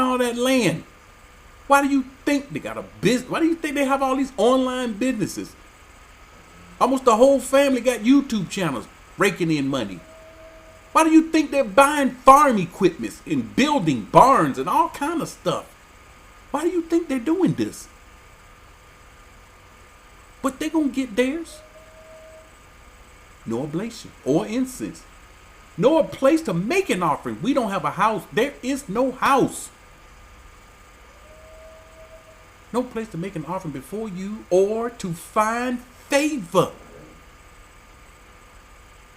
all that land? Why do you think they got a business? Why do you think they have all these online businesses? Almost the whole family got YouTube channels raking in money. Why do you think they're buying farm equipment and building barns and all kind of stuff? Why do you think they're doing this? But they're going to get theirs. No oblation or incense. No place to make an offering. We don't have a house. There is no house. No place to make an offering before you or to find favor.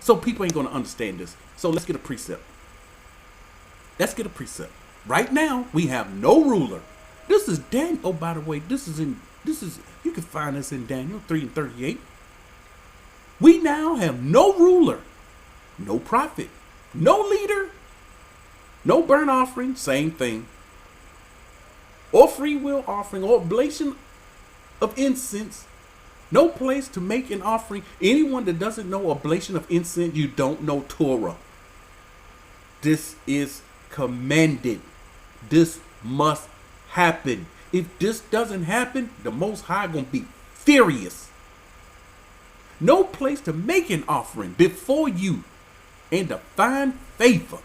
So people ain't going to understand this. So let's get a precept. Let's get a precept. Right now, we have no ruler. This is Daniel. Oh, by the way, you can find this in Daniel 3:38. We now have no ruler, no prophet, no leader, no burnt offering, same thing, or free will offering, or oblation of incense. No place to make an offering. Anyone that doesn't know oblation of incense, you don't know Torah. This is commanded. This must happen. If this doesn't happen, the Most High gonna be furious. No place to make an offering before you and to find favor.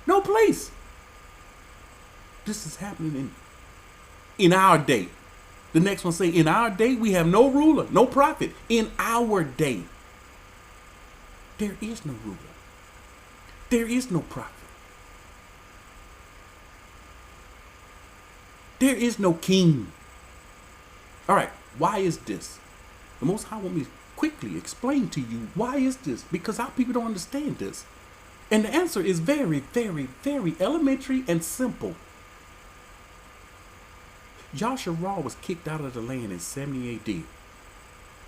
No place. This is happening in our day. The next one say, in our day, we have no ruler, no prophet. In our day, there is no ruler. There is no prophet. There is no king. All right, why is this? The Most High want me to quickly explain to you why is this? Because our people don't understand this. And the answer is very, very, very elementary and simple. Yashar'al was kicked out of the land in 70 AD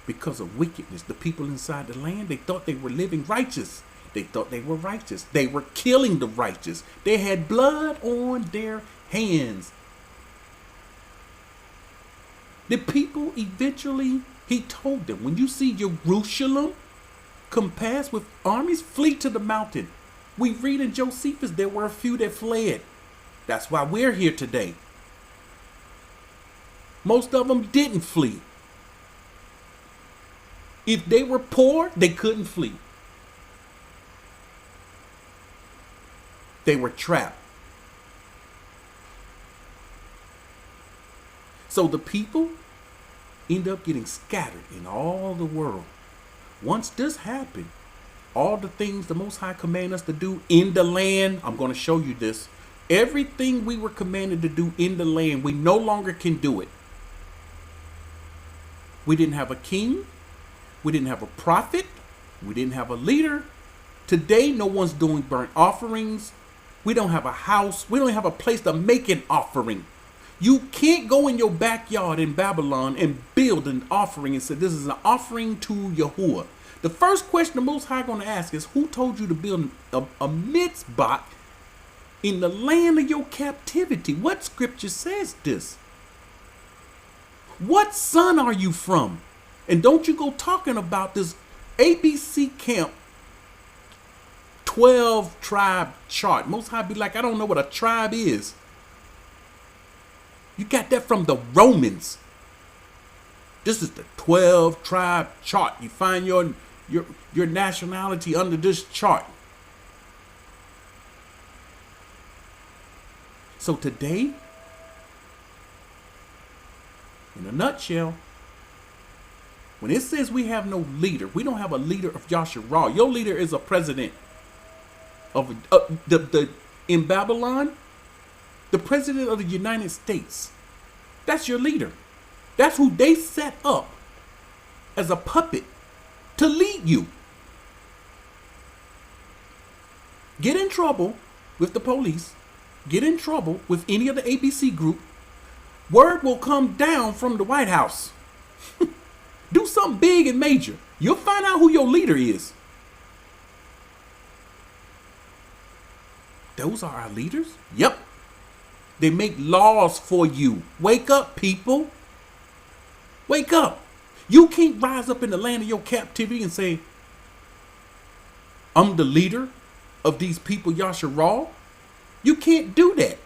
because of wickedness. The people inside the land, they thought they were living righteous. They thought they were righteous. They were killing the righteous. They had blood on their hands. The people eventually, he told them, when you see Jerusalem compassed with armies, flee to the mountain. We read in Josephus, there were a few that fled. That's why we're here today. Most of them didn't flee. If they were poor, they couldn't flee. They were trapped. So the people end up getting scattered in all the world. Once this happened, all the things the Most High commanded us to do in the land, I'm going to show you this. Everything we were commanded to do in the land, we no longer can do it. We didn't have a king. We didn't have a prophet. We didn't have a leader. Today, no one's doing burnt offerings. We don't have a house. We don't have a place to make an offering. You can't go in your backyard in Babylon and build an offering and say, this is an offering to Yahuah. The first question the Most High going to ask is, who told you to build a mitzvah in the land of your captivity? What scripture says this? What son are you from? And don't you go talking about this ABC camp 12 tribe chart. Most High be like, I don't know what a tribe is. You got that from the Romans. This is the 12 tribe chart. You find your nationality under this chart. So today, in a nutshell, when it says we have no leader, we don't have a leader of Yashar'al. Your leader is a president of in Babylon, the president of the United States. That's your leader. That's who they set up as a puppet to lead you. Get in trouble with the police. Get in trouble with any of the ABC group. Word will come down from the White House. Do something big and major. You'll find out who your leader is. Those are our leaders? Yep. They make laws for you. Wake up, people. Wake up. You can't rise up in the land of your captivity and say, I'm the leader of these people, Yashar'al. You can't do that.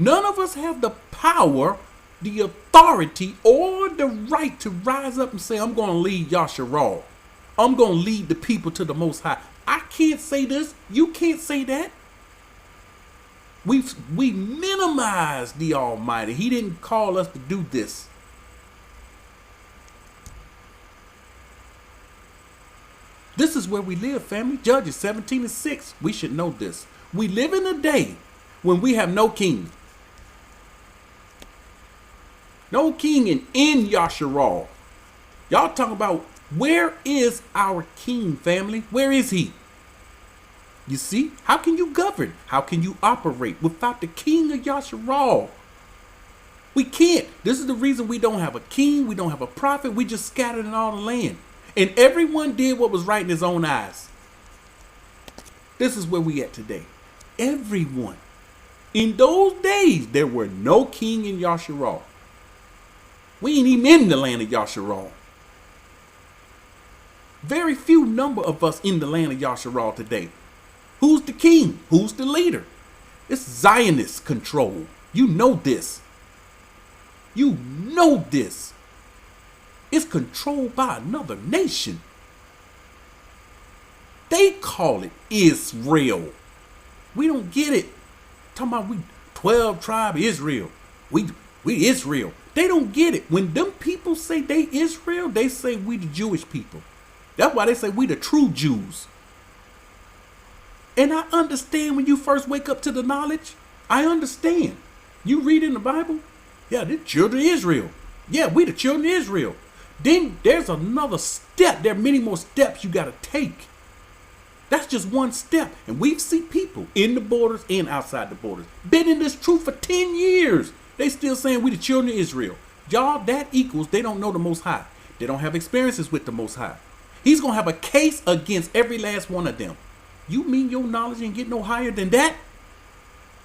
None of us have the power, the authority, or the right to rise up and say, I'm going to lead Yashar'al. I'm going to lead the people to the Most High. I can't say this. You can't say that. We minimize the Almighty. He didn't call us to do this. This is where we live, family. Judges 17:6. We should know this. We live in a day when we have no king. No king in Yashar'al. Y'all talking about where is our king, family? Where is he? You see, how can you govern? How can you operate without the king of Yashar'al? We can't. This is the reason we don't have a king. We don't have a prophet. We just scattered in all the land. And everyone did what was right in his own eyes. This is where we at today. Everyone. In those days, there were no king in Yashar'al. We ain't even in the land of Yashar'al. Very few number of us in the land of Yashar'al today. Who's the king? Who's the leader? It's Zionist control. You know this. You know this. It's controlled by another nation. They call it Israel. We don't get it. Talking about we 12 tribe Israel. We Israel. They don't get it. When them people say they Israel, they say we the Jewish people. That's why they say we the true Jews. And I understand when you first wake up to the knowledge. I understand. You read in the Bible. Yeah, the children of Israel. Yeah, we the children of Israel. Then there's another step. There are many more steps you got to take. That's just one step. And we've seen people in the borders and outside the borders. Been in this truth for 10 years. They still saying we the children of Israel. Y'all, that equals they don't know the Most High. They don't have experiences with the Most High. He's going to have a case against every last one of them. You mean your knowledge ain't get no higher than that?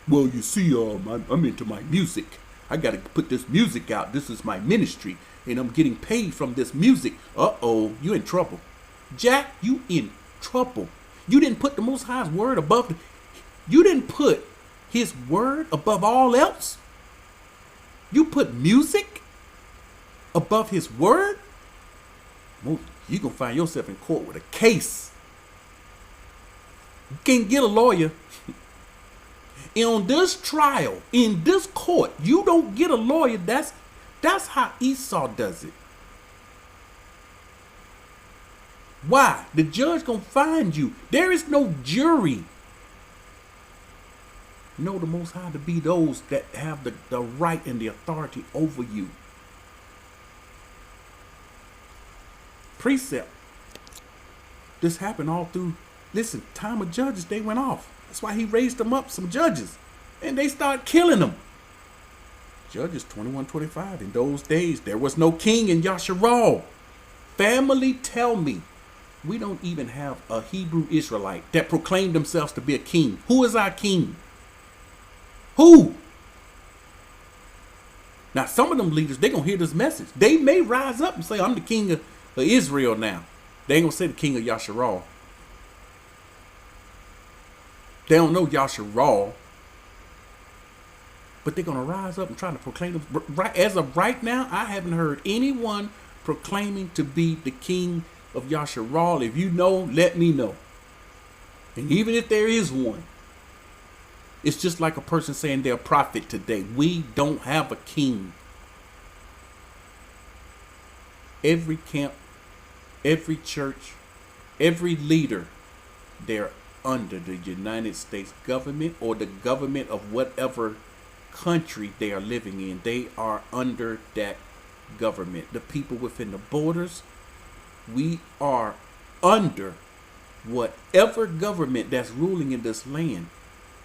Well, you see, I'm into my music. I got to put this music out. This is my ministry. And I'm getting paid from this music. Uh-oh, you in trouble. Jack, you in trouble. You didn't put the Most High's word above. You didn't put his word above all else. You put music above his word. You're going to find yourself in court with a case. You can't get a lawyer. And on this trial, in this court, you don't get a lawyer. That's how Esau does it. Why? The judge gonna find you. There is no jury. Know the Most High to be those that have the right and the authority over you. Precept. This happened all through, listen, time of judges, they went off. That's why he raised them up, some judges. And they started killing them. Judges 21:25. In those days, there was no king in Yashar'al. Family, tell me, we don't even have a Hebrew Israelite that proclaimed themselves to be a king. Who is our king? Who? Now, some of them leaders, they're going to hear this message. They may rise up and say, I'm the king of Israel now. They ain't going to say the king of Yashar'al. They don't know Yashar'al. But they're going to rise up and try to proclaim them. Right, as of right now, I haven't heard anyone proclaiming to be the king of Yashar'al. If you know, let me know. And even if there is one, it's just like a person saying they're a prophet today. We don't have a king. Every camp, every church, every leader, they're under the United States government or the government of whatever country they are living in. They are under that government. The people within the borders, we are under whatever government that's ruling in this land.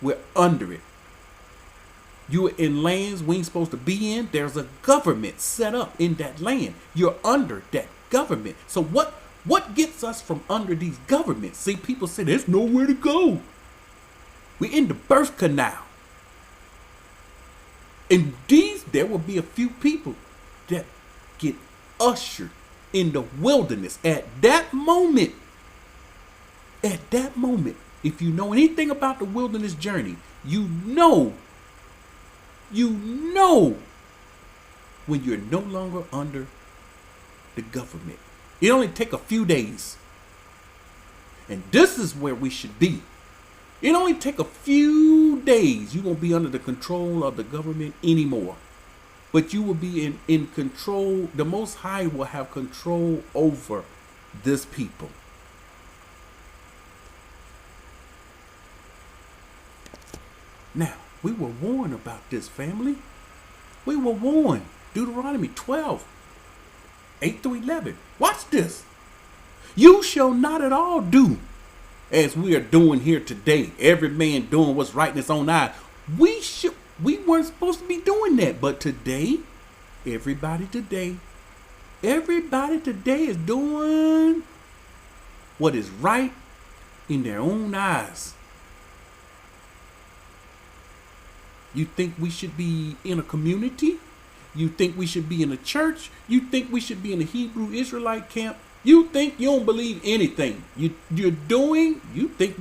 We're under it. You're in lands we ain't supposed to be in. There's a government set up in that land. You're under that government. So what gets us from under these governments? See, people say there's nowhere to go. We're in the birth canal. And there will be a few people that get ushered in the wilderness at that moment. At that moment, if you know anything about the wilderness journey, you know You know when you're no longer under the government. It only take a few days. And this is where we should be. It only take a few days. You won't be under the control of the government anymore. But you will be in control. The Most High will have control over this people. Now, we were warned about this, family. We were warned. Deuteronomy 12, 8 through 11. Watch this. You shall not at all do as we are doing here today. Every man doing what's right in his own eye. We weren't supposed to be doing that. But today, everybody today is doing what is right in their own eyes. You think we should be in a community? You think we should be in a church? You think we should be in a Hebrew Israelite camp? You think you don't believe anything. You think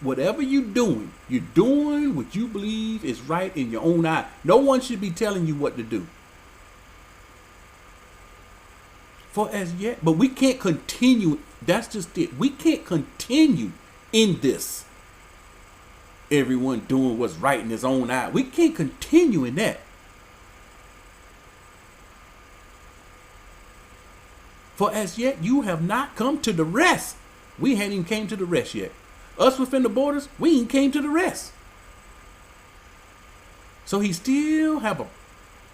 whatever you're doing what you believe is right in your own eye. No one should be telling you what to do. For as yet, but we can't continue. That's just it. We can't continue in this. Everyone doing what's right in his own eye. We can't continue in that. For as yet you have not come to the rest. We hadn't even came to the rest yet. Us within the borders, we ain't came to the rest. So he still have a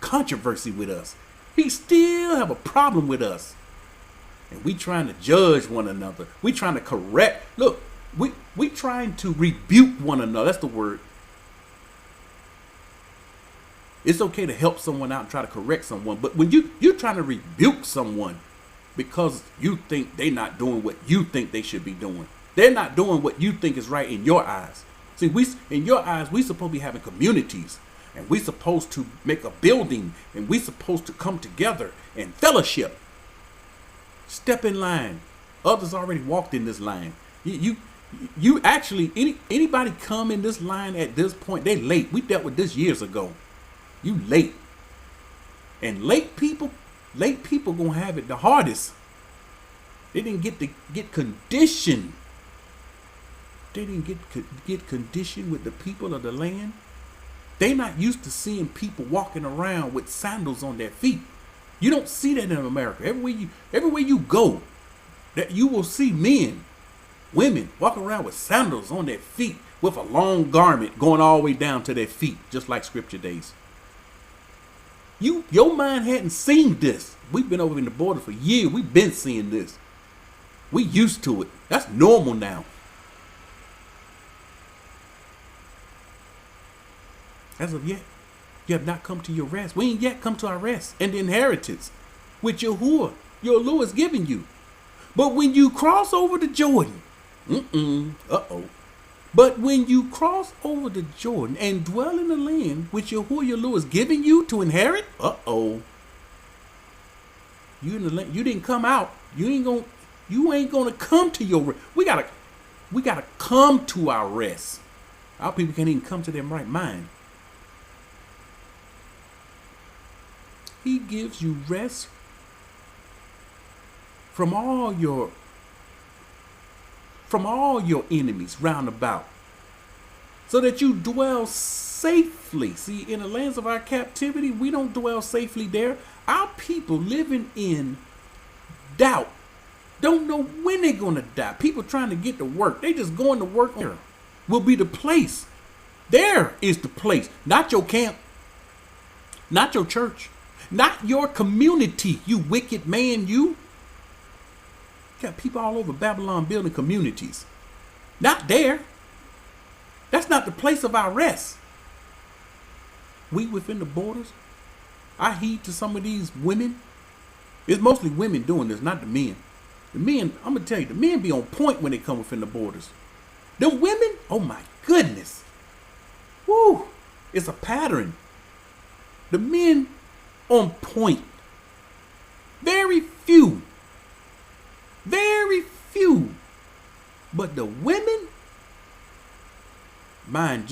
controversy with us. He still have a problem with us. And we trying to judge one another. We trying to correct. Look, we trying to rebuke one another. That's the word. It's okay to help someone out and try to correct someone. But when you're trying to rebuke someone because you think they're not doing what you think they should be doing. They're not doing what you think is right in your eyes. See, in your eyes, we supposed to be having communities. And we supposed to make a building. And we supposed to come together and fellowship. Step in line. Others already walked in this line. You actually, anybody come in this line at this point, they late. We dealt with this years ago. You late. And late people gonna have it the hardest. They didn't get conditioned. They didn't get conditioned with the people of the land. They not used to seeing people walking around with sandals on their feet. You don't see that in America. Everywhere you go, that you will see men, women walking around with sandals on their feet with a long garment going all the way down to their feet, just like Scripture days. Your mind hadn't seen this. We've been over in the border for years. We've been seeing this. We used to it. That's normal now. As of yet, you have not come to your rest. We ain't yet come to our rest and the inheritance which Yahuah, your Aluah, is giving you. But when you cross over the Jordan, But when you cross over the Jordan and dwell in the land which Yahuah, your Aluah, is giving you to inherit, you in the land, you didn't come out. You ain't gonna come to your rest. We gotta come to our rest. Our people can't even come to their right mind. He gives you rest from all your enemies round about, so that you dwell safely. See, in the lands of our captivity, we don't dwell safely there. Our people living in doubt, don't know when they're going to die. People trying to get to work. They just going to work. There will be the place. There is the place. Not your camp. Not your church. Not your community, you wicked man, you. Got people all over Babylon building communities. Not there. That's not the place of our rest. We within the borders. I heed to some of these women. It's mostly women doing this, not the men. The men, I'm going to tell you, the men be on point when they come within the borders. The women, oh my goodness. Woo, it's a pattern. The men on point. Very few. Very few. But the women, mind you.